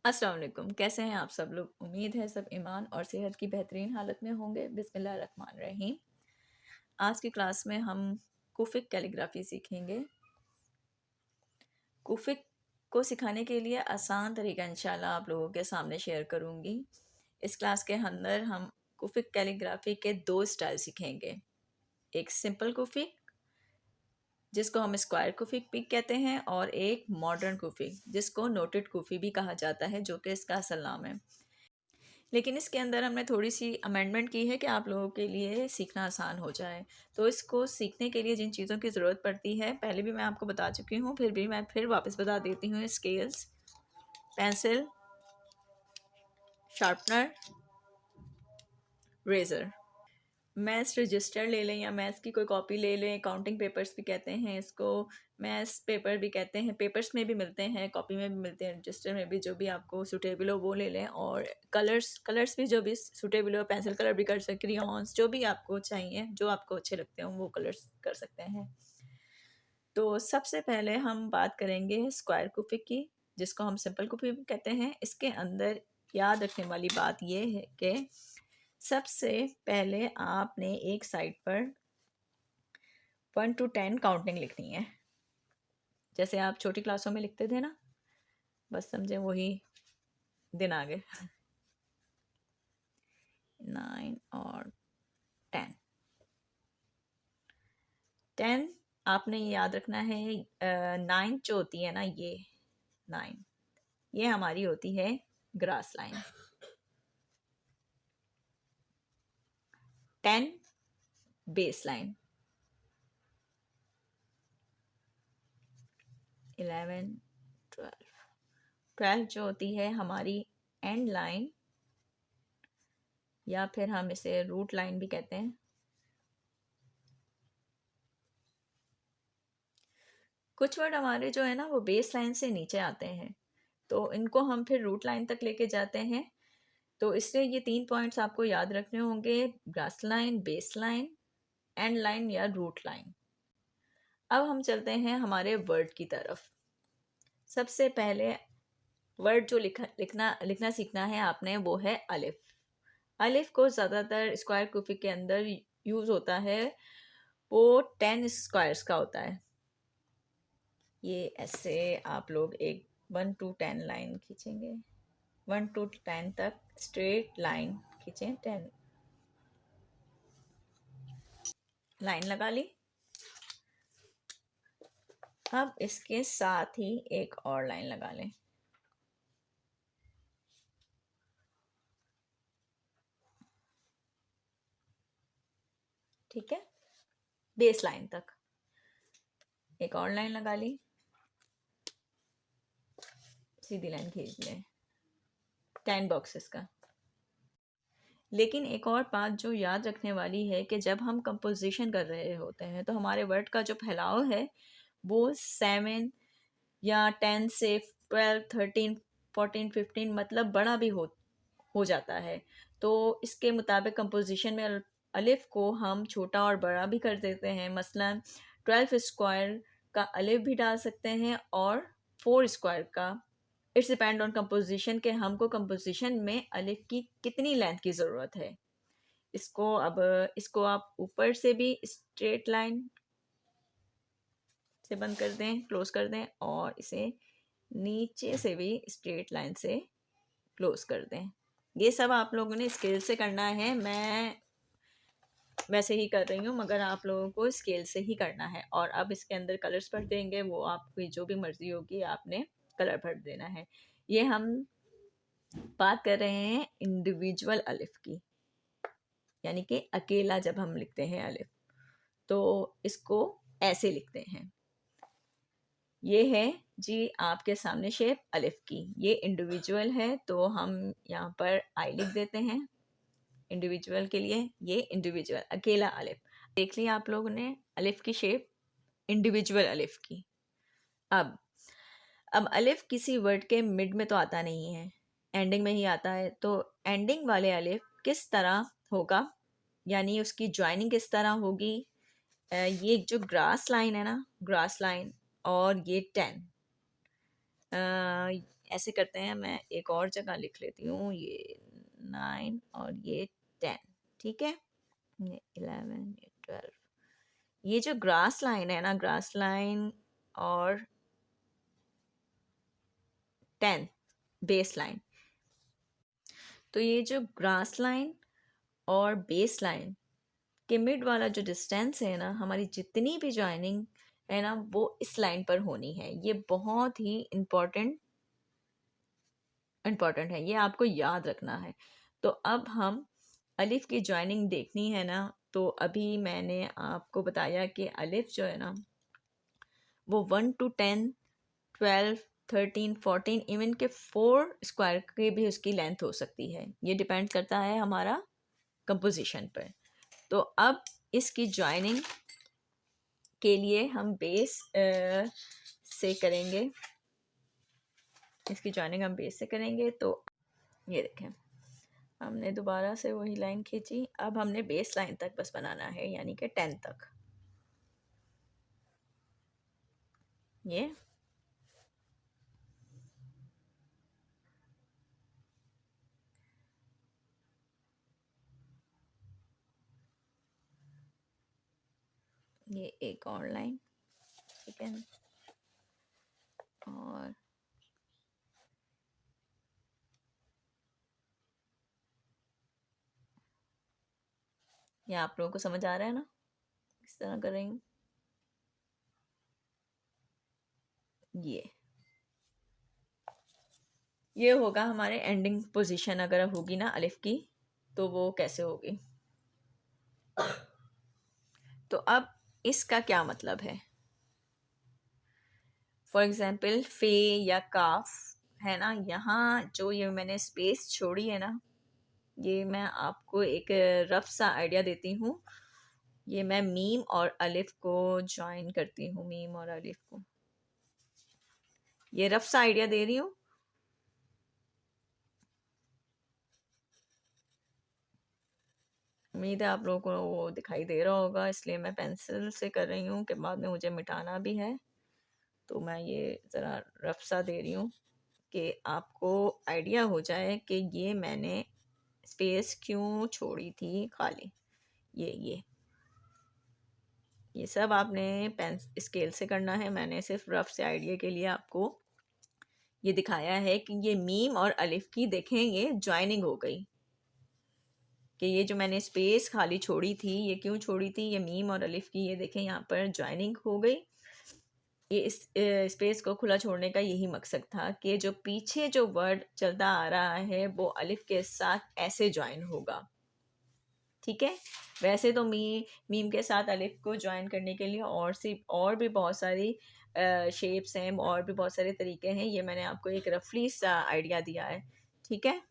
अस्सलाम वालेकुम। कैसे हैं आप सब लोग? उम्मीद है सब ईमान और सेहत की बेहतरीन हालत में होंगे। बिस्मिल्लाह रहमान रहीम। आज की क्लास में हम कुफिक कैलीग्राफी सीखेंगे। कुफिक को सिखाने के लिए आसान तरीका इंशाल्लाह आप लोगों के सामने शेयर करूंगी। इस क्लास के अंदर हम कुफिक कैलीग्राफी के दो स्टाइल सीखेंगे। एक सिंपल कुफिक जिसको हम स्क्वायर कुफिक भी कहते हैं, और एक मॉडर्न कुफिक जिसको नोटेड कुफी भी कहा जाता है, जो कि इसका असल नाम है। लेकिन इसके अंदर हमने थोड़ी सी अमेंडमेंट की है कि आप लोगों के लिए सीखना आसान हो जाए। तो इसको सीखने के लिए जिन चीज़ों की ज़रूरत पड़ती है पहले भी मैं आपको बता चुकी हूँ, फिर भी मैं फिर वापस बता देती हूँ। Scales, pencil, sharpener, razor. Maths register ले लें या मैथ्स की कोई कॉपी ले लें। काउंटिंग पेपर्स भी कहते हैं इसको, मैथ्स पेपर भी कहते हैं। पेपर्स में भी मिलते हैं, कॉपी में भी मिलते हैं, रजिस्टर में भी। जो भी आपको सूटेबल हो वो ले लें। और कलर्स भी जो भी सूटेबल हो, पेंसिल कलर भी कर सकते, क्रियॉन्स, जो भी आपको चाहिए, जो आपको अच्छे लगते हो वो कलर्स कर सकते हैं। तो सबसे पहले हम बात करेंगे स्क्वायर कुफी की, जिसको हम सिंपल कुफी भी कहते हैं। इसके अंदर याद रखने वाली बात यह है कि सबसे पहले आपने एक साइड पर 1 to 10 काउंटिंग लिखनी है, जैसे आप छोटी क्लासों में लिखते थे ना, बस समझे वही दिन आ गए। 9 और 10। 10 आपने याद रखना है। 9 जो होती है ना, ये 9 ये हमारी होती है ग्रास लाइन। 10 base line. 11, 12। 12 जो होती है हमारी एंड लाइन, या फिर हम इसे रूट लाइन भी कहते हैं। कुछ वर्ड हमारे जो है ना वो बेस लाइन से नीचे आते हैं, तो इनको हम फिर रूट लाइन तक लेके जाते हैं। तो इसलिए ये 3 पॉइंट्स आपको याद रखने होंगे: grass line, base line, and line या रूट लाइन। अब हम चलते हैं हमारे वर्ड की तरफ। सबसे पहले वर्ड जो लिखना सीखना है आपने, वो है अलिफ। अलिफ को ज़्यादातर स्क्वायर कुफी के अंदर यूज़ होता है। वो 10 स्क्वायर्स का होता है। ये ऐसे आप लोग एक 1 to 10 लाइन खींचेंगे। 1 to 10 तक स्ट्रेट लाइन खींचें। 10 लाइन लगा ली। अब इसके साथ ही एक और लाइन लगा लें। ठीक है, बेस लाइन तक एक और लाइन लगा ली, सीधी लाइन खींच लें 10 बॉक्सेस का। लेकिन एक और बात जो याद रखने वाली है कि जब हम कंपोजिशन कर रहे होते हैं तो हमारे वर्ड का जो फैलाव है वो 7 या 10 से 12, 13, 14, 15 मतलब बड़ा भी हो जाता है। तो इसके मुताबिक कंपोजिशन में अलिफ को हम छोटा और बड़ा भी कर देते हैं। मसलन 12 स्क्वायर का अलिफ भी डाल सकते हैं और 4 स्क्वायर का। इट्स डिपेंड ऑन कंपोजिशन के हमको कंपोजिशन में अलिफ की कितनी लेंथ की ज़रूरत है। इसको आप ऊपर से भी स्ट्रेट लाइन से बंद कर दें, क्लोज कर दें, और इसे नीचे से भी स्ट्रेट लाइन से क्लोज कर दें। ये सब आप लोगों ने स्केल से करना है। मैं वैसे ही कर रही हूँ, मगर आप लोगों को स्केल से ही करना है। और अब इसके अंदर कलर्स भर देंगे, वो आपकी जो भी मर्जी होगी आपने कलर भर देना है। ये हम बात कर रहे हैं इंडिविजुअल अलिफ की, यानी कि अकेला जब हम लिखते हैं अलिफ तो इसको ऐसे लिखते हैं। ये है जी आपके सामने शेप अलिफ की। ये इंडिविजुअल है तो हम यहाँ पर आई लिख देते हैं इंडिविजुअल के लिए। ये इंडिविजुअल अकेला अलिफ देख लिया आप लोगों ने, अलिफ की शेप इंडिविजुअल अलिफ की। अब अलिफ किसी वर्ड के मिड में तो आता नहीं है, एंडिंग में ही आता है। तो एंडिंग वाले अलिफ किस तरह होगा, यानी उसकी ज्वाइनिंग किस तरह होगी। ये जो ग्रास लाइन है ना, ग्रास लाइन, और ये 10, ऐसे करते हैं, मैं एक और जगह लिख लेती हूँ, ये 9 और ये 10, ठीक है, ये 11, ये 12। ये जो ग्रास लाइन है ना, ग्रास लाइन और 10 बेस लाइन, तो ये जो ग्रास लाइन और बेस लाइन के मिड वाला जो डिस्टेंस है ना, हमारी जितनी भी जॉइनिंग है ना वो इस लाइन पर होनी है। ये बहुत ही इम्पॉर्टेंट है, ये आपको याद रखना है। तो अब हम अलिफ की जॉइनिंग देखनी है ना, तो अभी मैंने आपको बताया कि अलिफ जो है ना वो 1 to 10, 12, 13, 14, इवन के 4 स्क्वायर की भी उसकी लेंथ हो सकती है। ये डिपेंड करता है हमारा कंपोजिशन पर। तो अब इसकी जॉइनिंग के लिए हम बेस से करेंगे, इसकी जॉइनिंग हम बेस से करेंगे। तो ये देखें, हमने दोबारा से वही लाइन खींची, अब हमने बेस लाइन तक बस बनाना है, यानी कि 10 तक। ये एक और लाइन, ठीक है, और ये आप लोगों को समझ आ रहा है ना किस तरह कर रही हूँ। ये होगा हमारे एंडिंग पोजीशन, अगर होगी ना अलिफ की तो वो कैसे होगी। तो अब इसका क्या मतलब है, फॉर एग्जाम्पल फे या काफ है ना, यहाँ जो ये मैंने स्पेस छोड़ी है ना, ये मैं आपको एक रफ सा आइडिया देती हूँ। ये मैं मीम और अलिफ को ज्वाइन करती हूँ, मीम और अलिफ को, ये रफ सा आइडिया दे रही हूँ। उम्मीद है आप लोगों को वो दिखाई दे रहा होगा, इसलिए मैं पेंसिल से कर रही हूँ कि बाद में मुझे मिटाना भी है। तो मैं ये ज़रा रफ सा दे रही हूँ कि आपको आइडिया हो जाए कि ये मैंने स्पेस क्यों छोड़ी थी खाली। ये सब आपने पेन स्केल से करना है, मैंने सिर्फ रफ से आइडिया के लिए आपको ये दिखाया है कि ये मीम और अलिफ की देखें ये ज्वाइनिंग हो गई, कि ये जो मैंने स्पेस खाली छोड़ी थी ये क्यों छोड़ी थी, ये मीम और अलिफ की ये देखें यहाँ पर ज्वाइनिंग हो गई। ये इस स्पेस को खुला छोड़ने का यही मकसद था कि जो पीछे जो वर्ड चलता आ रहा है वो अलिफ के साथ ऐसे ज्वाइन होगा, ठीक है। वैसे तो मीम के साथ अलिफ को ज्वाइन करने के लिए और भी बहुत सारी शेप्स हैं और भी बहुत सारे तरीके हैं, ये मैंने आपको एक रफली सा आइडिया दिया है, ठीक है।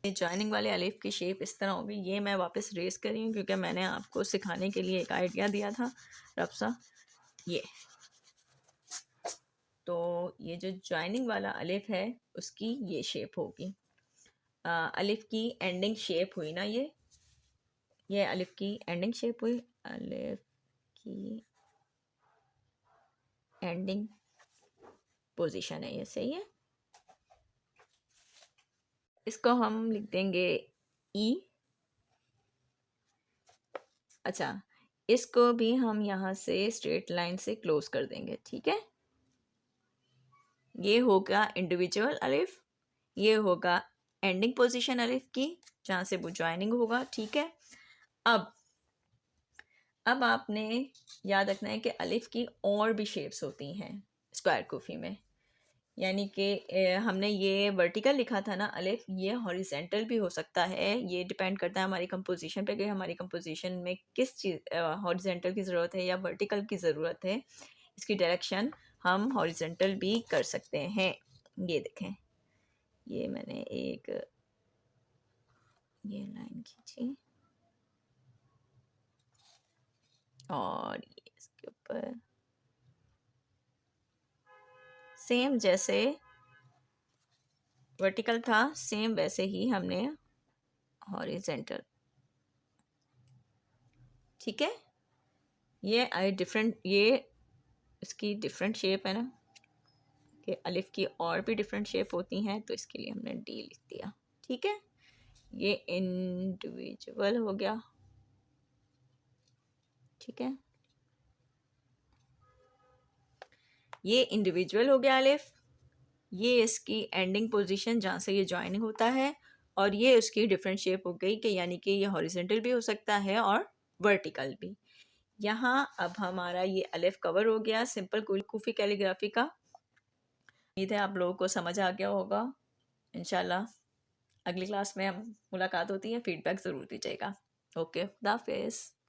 ज्वाइनिंग वाले अलिफ की शेप इस तरह होगी। ये मैं वापस रेस कर रही हूँ क्योंकि मैंने आपको सिखाने के लिए एक आइडिया दिया था रफ सा। ये तो ये जो ज्वाइनिंग वाला अलिफ है उसकी ये शेप होगी। अलिफ की एंडिंग शेप हुई ना, ये अलिफ की एंडिंग शेप हुई, अलिफ की एंडिंग पोजीशन है, ये सही है। इसको हम लिख देंगे ई। अच्छा, इसको भी हम यहाँ से स्ट्रेट लाइन से क्लोज कर देंगे, ठीक है। ये होगा इंडिविजुअल अलिफ, ये होगा एंडिंग पोजीशन अलिफ की जहाँ से वो ज्वाइनिंग होगा, ठीक है। अब आपने याद रखना है कि अलिफ की और भी शेप्स होती हैं स्क्वायर कूफी में, यानी कि हमने ये वर्टिकल लिखा था ना अलिफ, ये हॉरिजेंटल भी हो सकता है। ये डिपेंड करता है हमारी कंपोजिशन पे कि हमारी कंपोजिशन में किस चीज़ हॉरिजेंटल की ज़रूरत है या वर्टिकल की ज़रूरत है। इसकी डायरेक्शन हम हॉरिजेंटल भी कर सकते हैं। ये देखें, ये मैंने एक ये लाइन खींची और ये इसके ऊपर सेम जैसे वर्टिकल था सेम वैसे ही हमने हॉरिजेंटल, ठीक है। ये डिफरेंट, ये इसकी डिफरेंट शेप है ना, कि अलिफ की और भी डिफरेंट शेप होती हैं, तो इसके लिए हमने डी लिख दिया। ठीक है, ये इंडिविजुअल हो गया। ठीक है, ये इंडिविजुअल हो गया अलिफ, ये इसकी एंडिंग पोजीशन जहाँ से ये ज्वाइनिंग होता है, और ये उसकी डिफरेंट शेप हो गई कि यानी कि ये हॉरिजॉन्टल भी हो सकता है और वर्टिकल भी। यहाँ अब हमारा ये अलिफ कवर हो गया सिंपल कूफी कैलीग्राफी का। उम्मीद है आप लोगों को समझ आ गया होगा। इंशाल्लाह अगली क्लास में हम मुलाकात होती है, फीडबैक ज़रूर दीजिएगा। ओके, खुदा हाफिज़।